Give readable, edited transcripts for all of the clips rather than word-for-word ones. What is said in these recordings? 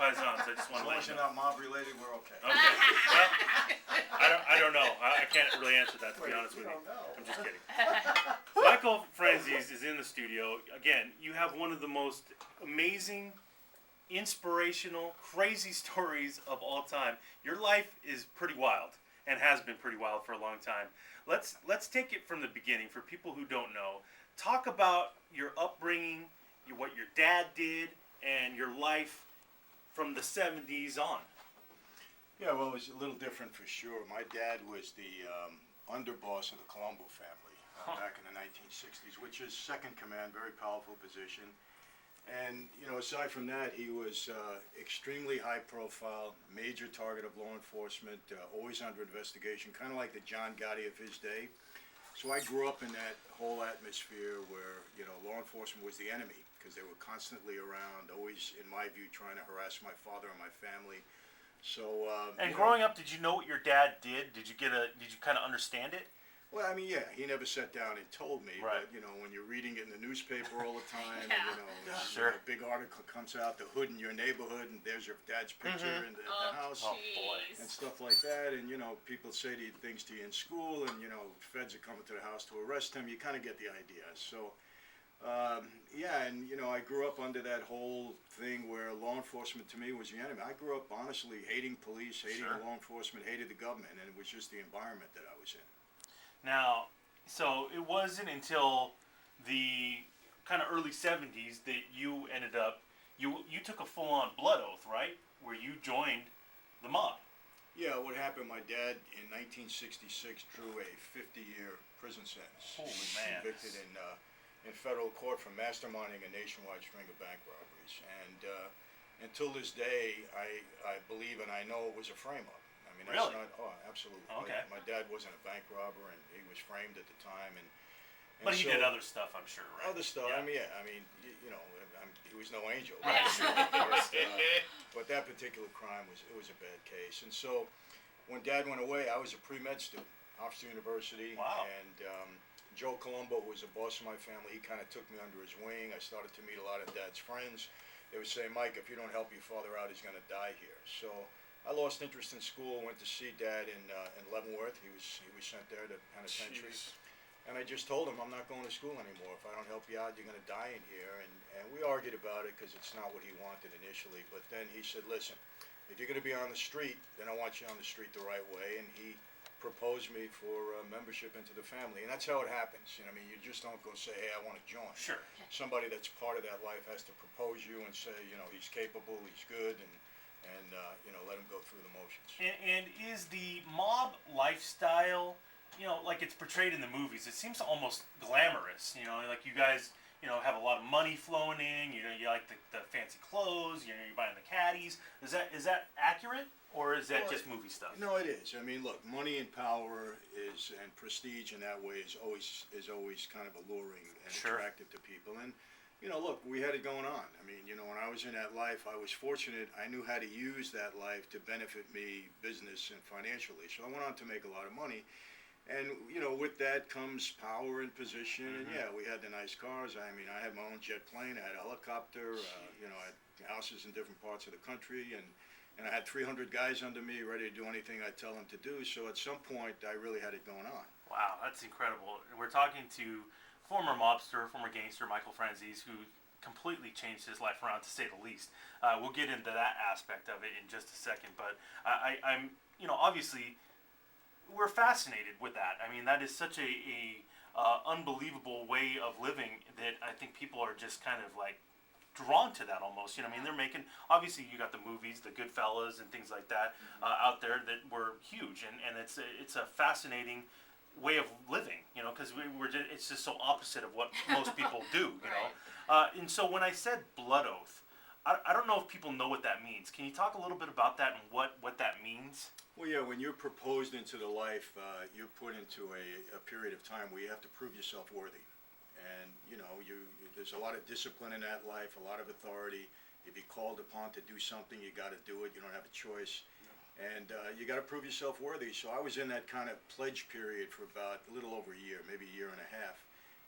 paisans. I just As want to long let as you you're know. not mob related, we're okay. Okay. Well, I don't know. I can't really answer that, to be honest with you. don't know. I'm just kidding. Michael Franzese is in the studio. Again, you have one of the most amazing, inspirational, crazy stories of all time. Your life is pretty wild and has been pretty wild for a long time. Let's take it from the beginning for people who don't know. Talk about your upbringing, what your dad did, and your life from the 70s on. Yeah, well, it was a little different for sure. My dad was the underboss of the Colombo family back in the 1960s, which is second command, very powerful position. And, you know, aside from that, he was extremely high profile, major target of law enforcement, always under investigation, kind of like the John Gotti of his day. So I grew up in that whole atmosphere where, you know, law enforcement was the enemy because they were constantly around, always, in my view, trying to harass my father and my family. So, and growing up, did you know what your dad did? Did you kind of understand it? Well, I mean, yeah, he never sat down and told me, right. But, you know, when you're reading it in the newspaper all the time, Yeah. and, you know, Sure. a big article comes out, the hood in your neighborhood, and there's your dad's picture in the house, Oh, boy. and stuff like that, and, you know, people say things to you in school, and, you know, feds are coming to the house to arrest him, you kind of get the idea. So, yeah, and, you know, I grew up under that whole thing where law enforcement to me was the enemy. I grew up, honestly, hating police, hating Sure. law enforcement, hated the government, and it was just the environment that I was in. Now, so it wasn't until the kind of early 70s that you ended up, you took a full-on blood oath, right? Where you joined the mob. Yeah, what happened, my dad in 1966 drew a 50-year prison sentence. Holy He was man. convicted in federal court for masterminding a nationwide string of bank robberies. And until this day, I believe and I know it was a frame-up. I mean, Really? that's not, absolutely. Okay. My dad wasn't a bank robber, and he was framed at the time. And But he so, did other stuff, I'm sure, right? other stuff. Yeah. I mean, yeah. I mean, you know, he was no angel. Right. But that particular crime was a bad case. And so, when Dad went away, I was a pre-med student, Hofstra University. Wow. And Joe Colombo, who was a boss of my family, he kind of took me under his wing. I started to meet a lot of Dad's friends. They would say, Mike, if you don't help your father out, he's going to die here. So I lost interest in school. Went to see Dad in Leavenworth. He was sent there to penitentiary. Jeez. And I just told him, I'm not going to school anymore. If I don't help you out, you're going to die in here. And we argued about it because it's not what he wanted initially. But then he said, listen, if you're going to be on the street, then I want you on the street the right way. And he proposed me for membership into the family. And that's how it happens. You know, I mean, you just don't go say, hey, I want to join. Sure. Somebody that's part of that life has to propose you and say, you know, he's capable, he's good, and you know, let him go through the motions. And is the mob lifestyle, you know, like it's portrayed in the movies, it seems almost glamorous, you know, like you guys, you know, have a lot of money flowing in, you know, you like the fancy clothes, you know, you're buying the caddies. Is that accurate, or is that just movie stuff? No, it is. I mean, look, money and power and prestige in that way is always kind of alluring and Sure. attractive to people. And you know, look, we had it going on. I mean, you know, when I was in that life, I was fortunate. I knew how to use that life to benefit me business and financially. So I went on to make a lot of money. And, you know, with that comes power and position. And, yeah, we had the nice cars. I mean, I had my own jet plane. I had a helicopter. You know, I had houses in different parts of the country. And I had 300 guys under me ready to do anything I tell them to do. So at some point, I really had it going on. Wow, that's incredible. We're talking to former mobster, former gangster Michael Franzese, who completely changed his life around, to say the least. We'll get into that aspect of it in just a second, but I'm, you know, obviously, we're fascinated with that. I mean, that is such a unbelievable way of living that I think people are just kind of like drawn to that almost. You know, I mean, they're making, obviously you got the movies, the Goodfellas and things like that out there that were huge, and it's a fascinating way of living, you know, because it's just so opposite of what most people do, you know. And so when I said blood oath, I don't know if people know what that means. Can you talk a little bit about that and what that means? Well, yeah, when you're proposed into the life, you're put into a period of time where you have to prove yourself worthy. And, you know, there's a lot of discipline in that life, a lot of authority. If you're called upon to do something, you got to do it. You don't have a choice. And you got to prove yourself worthy. So I was in that kind of pledge period for about a little over a year, maybe a year and a half.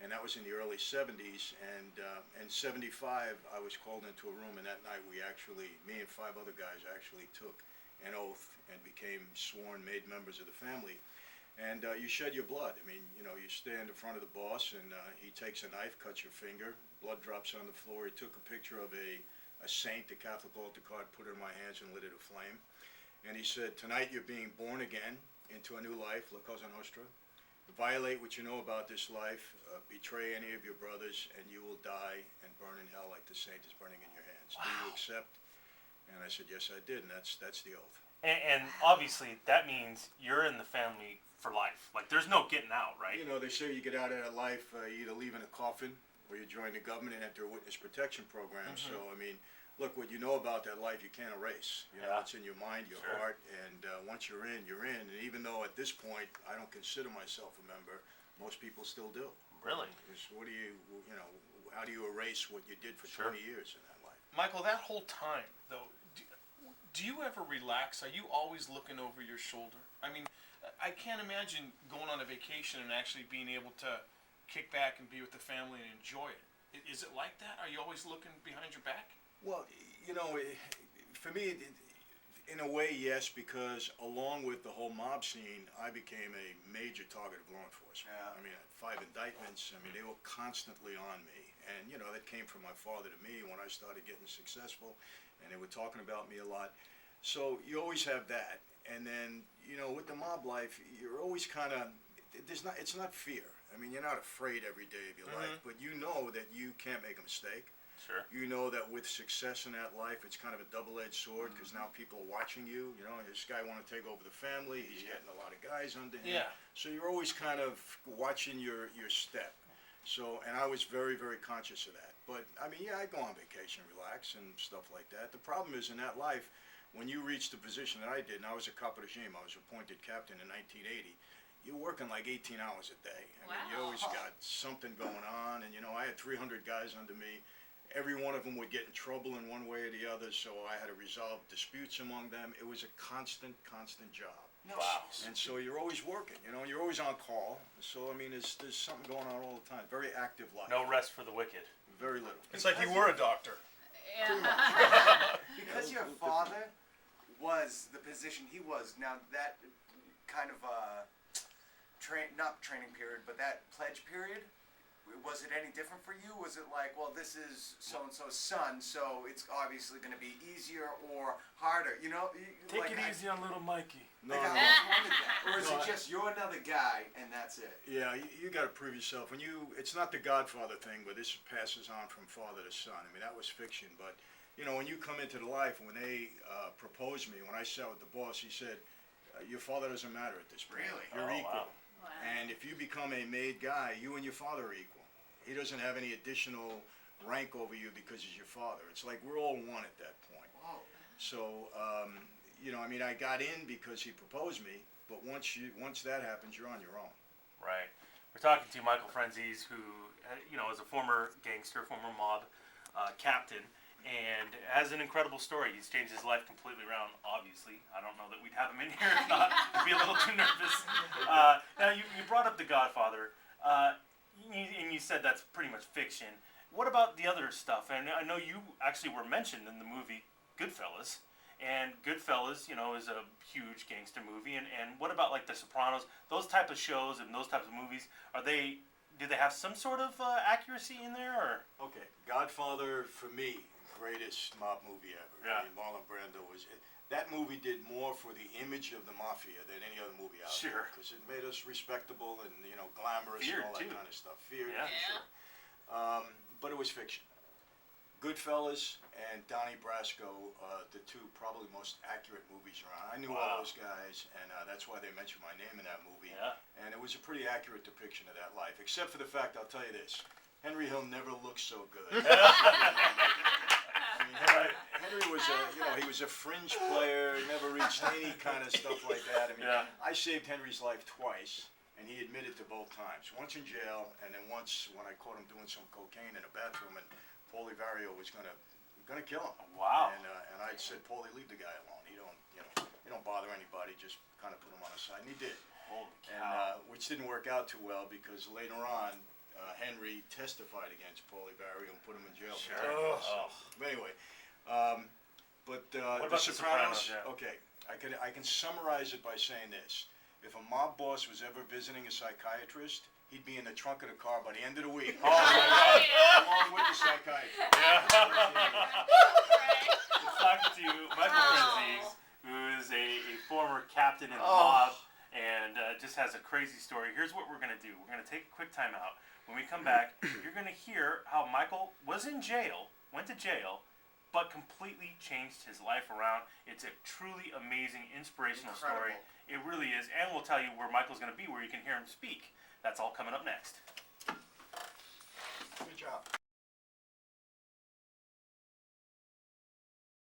and that was in the early 70s. And in 75, I was called into a room, and that night me and 5 other guys actually took an oath and became sworn, made members of the family. And you shed your blood. I mean, you stand in front of the boss, and he takes a knife, cuts your finger, blood drops on the floor. He took a picture of a saint, a Catholic altar card, put it in my hands and lit it aflame. And he said, tonight you're being born again into a new life, La Cosa Nostra. Violate what you know about this life, betray any of your brothers, and you will die and burn in hell like the saint is burning in your hands. Wow. Do you accept? And I said, yes, I did, and that's the oath. And obviously, that means you're in the family for life. Like, there's no getting out, right? They say you get out of that life, you either leave in a coffin or you join the government and enter a witness protection program. So, I mean, look, what you know about that life, you can't erase. It's in your mind, your heart, and once you're in, you're in. And even though at this point, I don't consider myself a member, most people still do. Really? What do how do you erase what you did for 20 years in that life? Michael, that whole time, though, do you ever relax? Are you always looking over your shoulder? I mean, I can't imagine going on a vacation and actually being able to kick back and be with the family and enjoy it. Is it like that? Are you always looking behind your back? Well, for me, in a way, yes, because along with the whole mob scene, I became a major target of law enforcement. Yeah. I mean, I had 5 indictments. I mean, they were constantly on me. And, that came from my father to me when I started getting successful, and they were talking about me a lot. So you always have that. And then, with the mob life, you're always kind of, it's not fear. I mean, you're not afraid every day of your life, but you know that you can't make a mistake. Sure. You know that with success in that life, it's kind of a double-edged sword, because now people are watching you. This guy want to take over the family. He's getting a lot of guys under him. Yeah. So you're always kind of watching your step. So, and I was very, very conscious of that. But, I mean, I go on vacation, relax, and stuff like that. The problem is, in that life, when you reach the position that I did, and I was a capo regime, I was appointed captain in 1980, you're working like 18 hours a day. I mean, you always got something going on, and, I had 300 guys under me. Every one of them would get in trouble in one way or the other, so I had to resolve disputes among them. It was a constant job. No. Wow. And so you're always working, you're always on call. So, I mean, there's something going on all the time. Very active life. No rest for the wicked. Very little. It's like you were a doctor. Because your father was the position he was, now that kind of not training period, but that pledge period, was it any different for you? Was it like, well, this is so-and-so's son, so it's obviously going to be easier or harder, Take it easy on little Mikey. No, Like no. I always wondered that. Or is No, it just you're another guy and that's it? Yeah, you got to prove yourself. It's not the Godfather thing, but this passes on from father to son. I mean, that was fiction, but when you come into the life, when they proposed me, when I sat with the boss, he said, your father doesn't matter at this point. Really? You're Oh, equal. wow. And if you become a made guy, you and your father are equal. He doesn't have any additional rank over you because he's your father. It's like we're all one at that point. Whoa. So, I mean, I got in because he proposed me, but once that happens, you're on your own. Right. We're talking to Michael Franzese, who, is a former gangster, former mob captain, and has an incredible story. He's changed his life completely around, obviously. I don't know that we'd have him in here if not. I'd be a little too nervous. Now, you brought up The Godfather, and you said that's pretty much fiction. What about the other stuff? And I know you actually were mentioned in the movie Goodfellas. And Goodfellas, is a huge gangster movie. And what about like The Sopranos? Those type of shows and those types of movies, do they have some sort of accuracy in there? Or? Okay, Godfather, for me, greatest mob movie ever. Yeah. I mean, Marlon Brando that movie did more for the image of the mafia than any other movie out there. Sure. Because it made us respectable and, glamorous Feared, and all that too. kind of stuff. Feared, Yeah. for sure. But it was fiction. Goodfellas and Donnie Brasco, the two probably most accurate movies around. I knew all those guys, and that's why they mentioned my name in that movie. Yeah. And it was a pretty accurate depiction of that life, except for the fact, I'll tell you this, Henry Hill never looked so good. I mean, Henry was he was a fringe player, never reached any kind of stuff like that. I mean, I saved Henry's life twice, and he admitted to both times. Once in jail, and then once when I caught him doing some cocaine in a bathroom, and Paulie Vario was gonna kill him. Wow. And I said, Paulie, leave the guy alone. He don't bother anybody. Just kind of put him on the side, and he did. Holy And cow. which didn't work out too well because later on, Henry testified against Paulie Barry and put him in jail. Sure. For 10 years. Oh. But anyway, What about The Sopranos? Yeah. Okay, I can summarize it by saying this: if a mob boss was ever visiting a psychiatrist, he'd be in the trunk of the car by the end of the week. Oh my God. Along with the psychiatrist. Yeah. Right. Talking to Michael Oh. Franzese, who is a former captain in the Oh. mob and just has a crazy story. Here's what we're going to do. We're going to take a quick time out. When we come back, you're going to hear how Michael was in jail, went to jail, but completely changed his life around. It's a truly amazing, inspirational story. Incredible. It really is. And we'll tell you where Michael's going to be, where you can hear him speak. That's all coming up next. Good job.